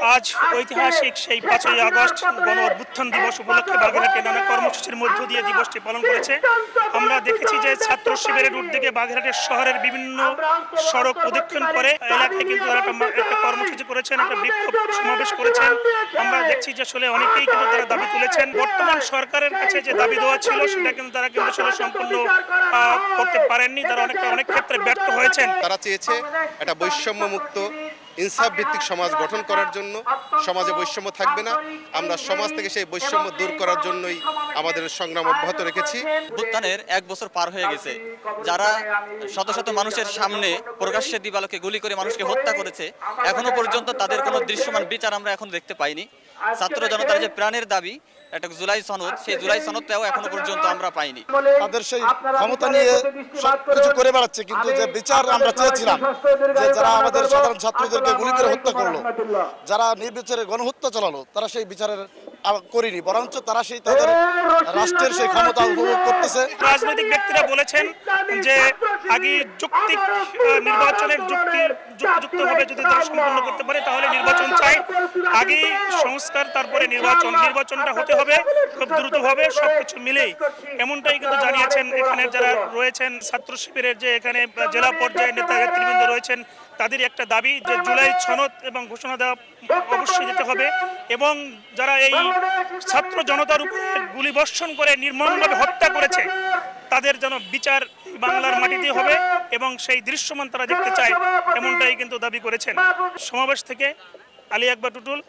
আজ ঐতিহাসিক সেই 5ই আগস্ট গণ অভ্যুত্থান দিবস উপলক্ষে বাগেরহাটে নানা কর্মসূচির মধ্য দিয়ে দিবসটি পালন করেছে। আমরা দেখেছি যে ছাত্র শিবিরের উদ্যোগে বাগেরহাটের শহরের বিভিন্ন সড়ক প্রদক্ষিণ করে এলাকায় কিন্তু একটা কর্মসূচি করেছেন, একটা বিক্ষোভ সমাবেশ করেছেন। আমরা দেখছি যে আসলে অনেকেই কিন্তু তারা দাবি তুলেছেন। বর্তমান সরকারের কাছে যে দাবি দেওয়া ছিল সেটা কিন্তু তারা কিন্তু আসলে সম্পূর্ণ করতে পারেননি। তারা অনেক ক্ষেত্রে ব্যর্থ হয়েছেন। তারা চেয়েছে একটা বৈষম্য মুক্ত ইনসাফ ভিত্তিক সমাজ গঠন করার জন্য। সমাজে বৈষম্য থাকবে না, আমরা সমাজ থেকে সেই বৈষম্য দূর করার জন্যই আমাদের সংগ্রাম অব্যাহত রেখেছি। অভ্যুত্থানের 1 বছর পার হয়ে গেছে। যারা শত শত মানুষের সামনে প্রকাশ্যে দিবালোকে গুলি করে মানুষকে হত্যা করেছে, এখনো পর্যন্ত তাদের কোনো দৃশ্যমান বিচার আমরা এখন দেখতে পাইনি। ছাত্র জনতার যে প্রাণের দাবি একটা জুলাই সনদ, সেই জুলাই সনদটাও এখনো পর্যন্ত আমরা পাইনি। তাদের সেই ক্ষমতা নিয়ে সবকিছু করে বেড়াচ্ছে, কিন্তু যে বিচার আমরা চেয়েছিলাম, যে যারা আমাদের সাধারণ ছাত্রদেরকে গুলি করে হত্যা করলো, যারা নির্বিচারে গণহত্যা চালালো, তারা সেই বিচারের করিনি, বরঞ্চ তারা সেই তাদের রাষ্ট্রের সেই ক্ষমতা উপভোগ করতেছে। রাজনৈতিক ব্যক্তিরা বলেছেন যে আগে যৌক্তিক নির্বাচনের যুক্তিযুক্তভাবে যদি তারা সম্পন্ন করতে পারে তাহলে নির্বাচন চাই। আগে সংস্কার, তারপরে নির্বাচনটা হতে হবে খুব দ্রুতভাবে, সবকিছু মিলেই। এমনটাই কিন্তু জানিয়েছেন এখানে যারা রয়েছেন ছাত্র শিবিরের যে এখানে জেলা পর্যায়ের নেতা নেতৃবৃন্দ রয়েছেন। তাদের একটা দাবি যে জুলাই সনদ এবং ঘোষণা দেওয়া অবশ্যই দিতে হবে, এবং যারা এই ছাত্র জনতার উপরে গুলিবর্ষণ করে নির্মমভাবে হত্যা করেছে তাদের যেন বিচার বাংলার মাটিতে হবে এবং সেই দৃশ্যমান তারা দেখতে চায়, এমনটাই কিন্তু দাবি করেছেন। সমাবেশ থেকে আলী আকবর টুটুল,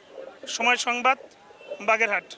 সময় সংবাদ, বাগেরহাট।